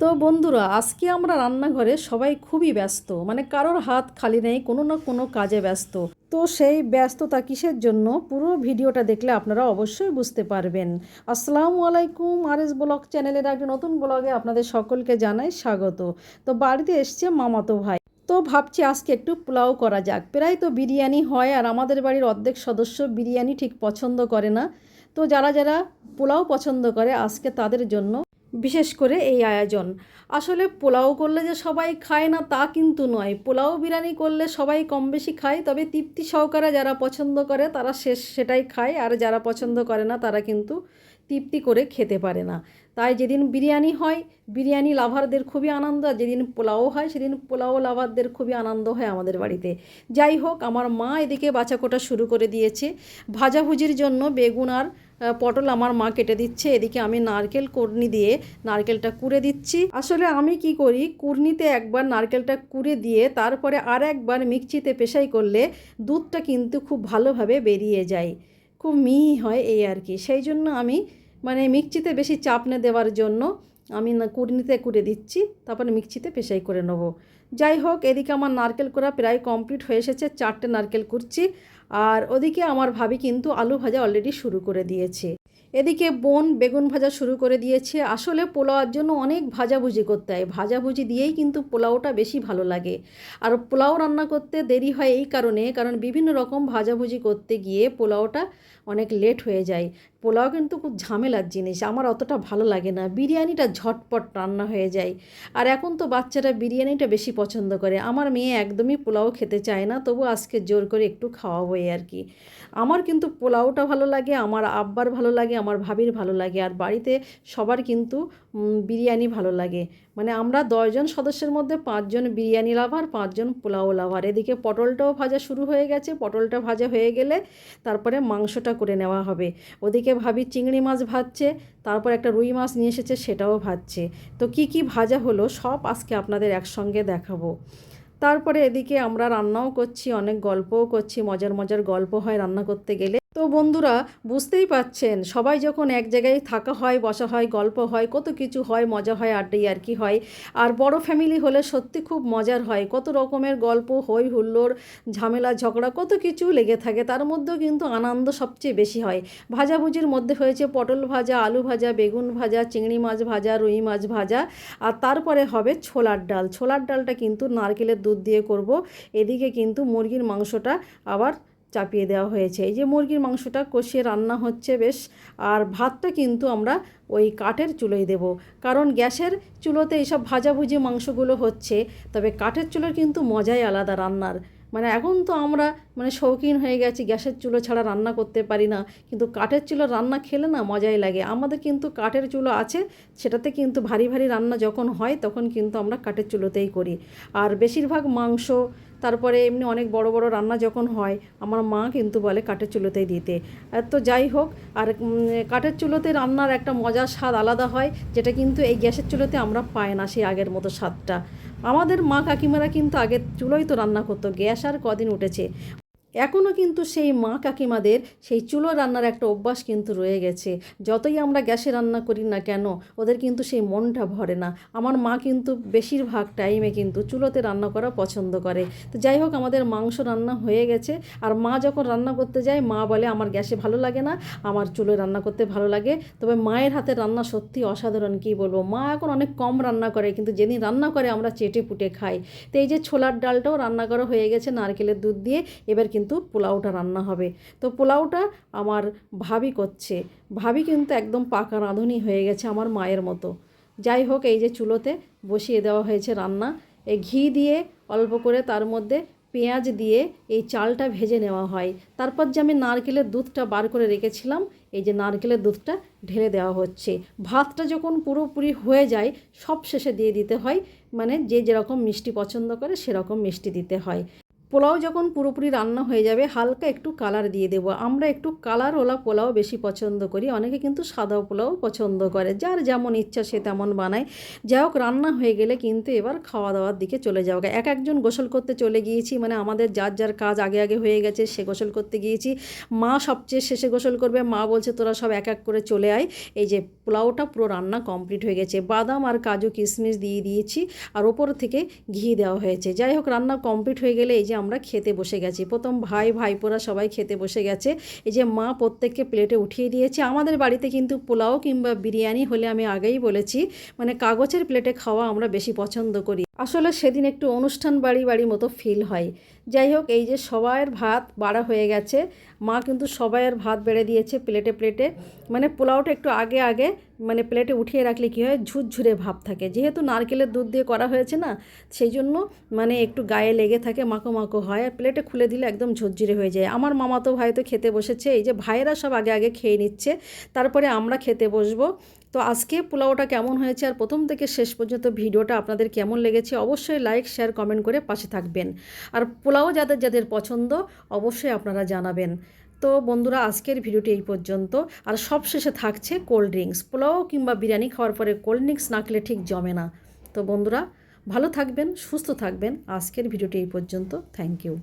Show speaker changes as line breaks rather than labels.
তো বন্ধুরা, আজকে আমরা রান্নাঘরে সবাই খুবই ব্যস্ত, মানে কারোর হাত খালি নেই, কোনো না কোনো কাজে ব্যস্ত। তো সেই ব্যস্ততা কিসের জন্য, পুরো ভিডিওটা দেখলে আপনারা অবশ্যই বুঝতে পারবেন। আসসালামু আলাইকুম, আরএস ব্লগ চ্যানেলের একটা নতুন ব্লগে আপনাদের সকলকে জানাই স্বাগত। তো বাড়িতে এসছে মামাতো ভাই, তো ভাবছি আজকে একটু পোলাও করা যাক। প্রায় তো বিরিয়ানি হয়, আর আমাদের বাড়ির অর্ধেক সদস্য বিরিয়ানি ঠিক পছন্দ করে না। তো যারা যারা পোলাও পছন্দ করে আজকে তাদের জন্য বিশেষ করে এই আয়োজন। আসলে পোলাও করলে যে সবাই খায় না তা কিন্তু নয়, পোলাও বিরিয়ানি করলে সবাই কম বেশি খায়, তবে তৃপ্তি সহকারে যারা পছন্দ করে তারা সেটাই খায়, আর যারা পছন্দ করে না তারা কিন্তু তৃপ্তি করে খেতে পারে না। তাই যেদিন বিরিয়ানি হয় বিরিয়ানি লাভারদের খুবই আনন্দ, আর যেদিন পোলাও হয় সেদিন পোলাও লাভারদের খুবই আনন্দ হয় আমাদের বাড়িতে। যাই হোক, আমার মা এদিকে বাছাকোটা শুরু করে দিয়েছে। ভাজাভুজির জন্য বেগুন আর পটল আমার মা কেটে দিচ্ছে, এদিকে আমি নারকেল কুড়নি দিয়ে নারকেলটা কুড়ে দিচ্ছি। আসলে আমি কি করি, কুড়নিতে একবার নারকেলটা কুড়ে দিয়ে তারপরে আর একবার মিক্সিতে পেশাই করলে দুধটা কিন্তু খুব ভালোভাবে বেরিয়ে যায়, খুব মিহি হয় এই আর কি। সেই জন্য আমি মানে মিক্সিতে বেশি চাপ না দেওয়ার জন্য আমি না কুড়নিতে কুড়ে দিচ্ছি, তারপরে মিক্সিতে পেশাই করে নেবো। যাই হোক, এদিকে আমার নারকেল কোড়া প্রায় কমপ্লিট হয়ে এসেছে, 4টে নারকেল কুড়ছি। আর ওদিকে আমার ভাবি কিন্তু আলু ভাজা অলরেডি শুরু করে দিয়েছে। এদিকে বোন বেগুন ভাজা শুরু করে দিয়েছে। আসলে পোলাওয়ার জন্য অনেক ভাজাভুজি করতে হয়, ভাজাভুজি দিয়েই কিন্তু পোলাওটা বেশি ভালো লাগে। আর পোলাও রান্না করতে দেরি হয় এই কারণে, কারণ বিভিন্ন রকম ভাজাভুজি করতে গিয়ে পোলাওটা অনেক লেট হয়ে যায়। পোলাও কিন্তু খুব ঝামেলার জিনিস, আমার অতটা ভালো লাগে না। বিরিয়ানিটা ঝটপট রান্না হয়ে যায়। আর এখন তো বাচ্চারা বিরিয়ানিটা বেশি পছন্দ করে, আমার মেয়ে একদমই পোলাও খেতে চায় না, তবু আজকে জোর করে একটু খাওয়াবো এই আর কি। আমার কিন্তু পোলাওটা ভালো লাগে, আমার আব্বার ভালো লাগে, আমার ভাবির ভালো লাগে, আর বাড়িতে সবার কিন্তু বিরিয়ানি ভালো লাগে। মানে আমরা 10জন সদস্যের মধ্যে 5জন বিরিয়ানি লাভার, 5জন পোলাও লাভার। এদিকে পটলটাও ভাজা শুরু হয়ে গেছে, পটলটা ভাজা হয়ে গেলে তারপরে মাংসটা করে নেওয়া হবে। ওদিকে ভাবি চিংড়ি মাছ ভাজছে, তারপর একটা রুই মাছ নিয়ে এসেছে সেটাও ভাজছে। তো কি কি ভাজা হলো সব আজকে আপনাদের একসঙ্গে দেখাবো। তারপরে এদিকে আমরা রান্নাও করছি, অনেক গল্পও করছি, মজার মজার গল্প হয় রান্না করতে গেলে। তো বন্ধুরা, বুঝতেই পাচ্ছেন, সবাই যখন এক জায়গায় থাকা হয়, বসা হয়, গল্প হয়, কত কিছু হয়, মজা হয়, আড্ডাই আর কি হয়। আর বড় ফ্যামিলি হলে সত্যি খুব মজার হয়, কত রকমের গল্প, হই হুল্লোড়, ঝামেলা ঝগড়া কত কিছু লেগে থাকে, তার মধ্যেও কিন্তু আনন্দ সবচেয়ে বেশি হয়। ভাজাভুজির মধ্যে হয়েছে পটল ভাজা, আলু ভাজা, বেগুন ভাজা, চিংড়ি মাছ ভাজা, রুই মাছ ভাজা, আর তারপরে হবে ছোলার ডাল। ছোলার ডালটা কিন্তু নারকেলের দুধ দিয়ে করব। এদিকে কিন্তু মুরগির মাংসটা আবার চাপিয়ে দেওয়া হয়েছে, এই যে মুরগির মাংসটা কষিয়ে রান্না হচ্ছে বেশ। আর ভাতটা কিন্তু আমরা ওই কাঠের চুলোয় দেব, কারণ গ্যাসের চুলোতে এইসব ভাজাভুজি মাংসগুলো হচ্ছে, তবে কাঠের চুলোর কিন্তু মজাই আলাদা রান্নার। মানে এখন তো আমরা মানে শৌখিন হয়ে গেছি, গ্যাসের চুলো ছাড়া রান্না করতে পারি না, কিন্তু কাঠের চুলো রান্না খেলে না মজাই লাগে। আমাদের কিন্তু কাঠের চুলো আছে, সেটাতে কিন্তু ভারী ভারী রান্না যখন হয় তখন কিন্তু আমরা কাঠের চুলোতেই করি। আর বেশিরভাগ মাংস, তারপরে এমনি অনেক বড় বড় রান্না যখন হয় আমার মা কিন্তু বলে কাঠের চুলোতেই দিতে। তো যাই হোক, আর কাঠের চুলোতে রান্নার একটা মজার স্বাদ আলাদা হয়, যেটা কিন্তু এই গ্যাসের চুলোতে আমরা পাই না সেই আগের মতো স্বাদটা। আমাদের মা কাকিমারা কিন্তু আগে চুলোয় তো রান্না করতো, গ্যাস আর কদিন উঠেছে। এখনও কিন্তু সেই মা কাকিমাদের সেই চুলো রান্নার একটা অভ্যাস কিন্তু রয়ে গেছে। যতই আমরা গ্যাসে রান্না করি না কেন, ওদের কিন্তু সেই মনটা ভরে না। আমার মা কিন্তু বেশিরভাগ টাইমে কিন্তু চুলোতে রান্না করা পছন্দ করে। তো যাই হোক, আমাদের মাংস রান্না হয়ে গেছে। আর মা যখন রান্না করতে যায় মা বলে আমার গ্যাসে ভালো লাগে না, আমার চুলোয় রান্না করতে ভালো লাগে। তবে মায়ের হাতের রান্না সত্যি অসাধারণ, কী বলবো। মা এখন অনেক কম রান্না করে, কিন্তু যেদিন রান্না করে আমরা চেটে পুটে খাই। তো এই যে ছোলার ডালটাও রান্না করা হয়ে গেছে নারকেলের দুধ দিয়ে, এবার কিন্তু পোলাওটা রান্না হবে। তো পোলাওটা আমার ভাবি করছে, ভাবি কিন্তু একদম পাকা রাঁধুনি হয়ে গেছে আমার মায়ের মতো। যাই হোক, এই যে চুলোতে বসিয়ে দেওয়া হয়েছে রান্না, এই ঘি দিয়ে অল্প করে তার মধ্যে পেঁয়াজ দিয়ে এই চালটা ভেজে নেওয়া হয়। তারপর যে আমি নারকেলের দুধটা বার করে রেখেছিলাম, এই যে নারকেলের দুধটা ঢেলে দেওয়া হচ্ছে। ভাতটা যখন পুরোপুরি হয়ে যায় সব শেষে দিয়ে দিতে হয়, মানে যে যেরকম মিষ্টি পছন্দ করে সেরকম মিষ্টি দিতে হয়। পোলাও যখন পুরোপুরি রান্না হয়ে যাবে হালকা একটু কালার দিয়ে দেবো। আমরা একটু কালারওয়ালা পোলাও বেশি পছন্দ করি, অনেকে কিন্তু সাদা পোলাও পছন্দ করে, যার যেমন ইচ্ছা সে তেমন বানায়। যাই হোক, রান্না হয়ে গেলে কিন্তু এবার খাওয়া দাওয়ার দিকে চলে যাওয়া। এক একজন গোসল করতে চলে গিয়েছি, মানে আমাদের যার যার কাজ আগে আগে হয়ে গেছে, সে গোসল করতে গিয়েছি। মা সবচেয়ে শেষে গোসল করবে, মা বলছে তোরা সব এক এক করে চলে আয়। এই যে পোলাওটা পুরো রান্না কমপ্লিট হয়ে গেছে, বাদাম আর কাজু কিশমিশ দিয়ে দিয়েছি, আর ওপর থেকে ঘি দেওয়া হয়েছে। যাই হোক, রান্না কমপ্লিট হয়ে গেলে এই যে আমরা খেতে বসে গেছি। প্রথম ভাই ভাইপোরা সবাই খেতে বসে গেছে। এই যে মা প্রত্যেককে প্লেটে উঠিয়ে দিয়েছে। আমাদের বাড়িতে কিন্তু পোলাও কিংবা বিরিয়ানি হলে আমি আগেই বলেছি, মানে কাগজের প্লেটে খাওয়া আমরা বেশি পছন্দ করি। আসলে সেদিন একটু অনুষ্ঠান বাড়ি বাড়ি মতো ফিল হয়। যাই হোক, এই যে সবাইয়ের ভাত বাড়া হয়ে গেছে, মা কিন্তু সবাইয়ের ভাত বেড়ে দিয়েছে প্লেটে প্লেটে। মানে পোলাওটা একটু আগে আগে মানে প্লেটে উঠিয়ে রাখলে কী হয়, ঝুরঝুরে ভাব থাকে, যেহেতু নারকেলের দুধ দিয়ে করা হয়েছে না, সেই জন্য মানে একটু গায়ে লেগে থাকে, মাখো মাখো হয়, আর প্লেটে খুলে দিলে একদম ঝুরঝুরে হয়ে যায়। আমার মামাতো ভাই তো খেতে বসেছে, এই যে ভাইয়েরা সব আগে আগে খেয়ে নিচ্ছে, তারপরে আমরা খেতে বসবো। তো আজকে পোলাওটা কেমন হয়েছে আর প্রথম থেকে শেষ পর্যন্ত ভিডিওটা আপনাদের কেমন লেগেছে অবশ্যই লাইক শেয়ার কমেন্ট করে পাশে থাকবেন। আর পোলাও যাদের যাদের পছন্দ অবশ্যই আপনারা জানাবেন। তো বন্ধুরা, আজকের ভিডিওটি এই পর্যন্ত। আর সব শেষে থাকছে কোল্ড ড্রিঙ্কস। পোলাও কিংবা বিরিয়ানি খাওয়ার পরে কোল্ড ড্রিঙ্কস না খেলে ঠিক জমে না। তো বন্ধুরা, ভালো থাকবেন, সুস্থ থাকবেন। আজকের ভিডিওটি এই পর্যন্ত। Thank you.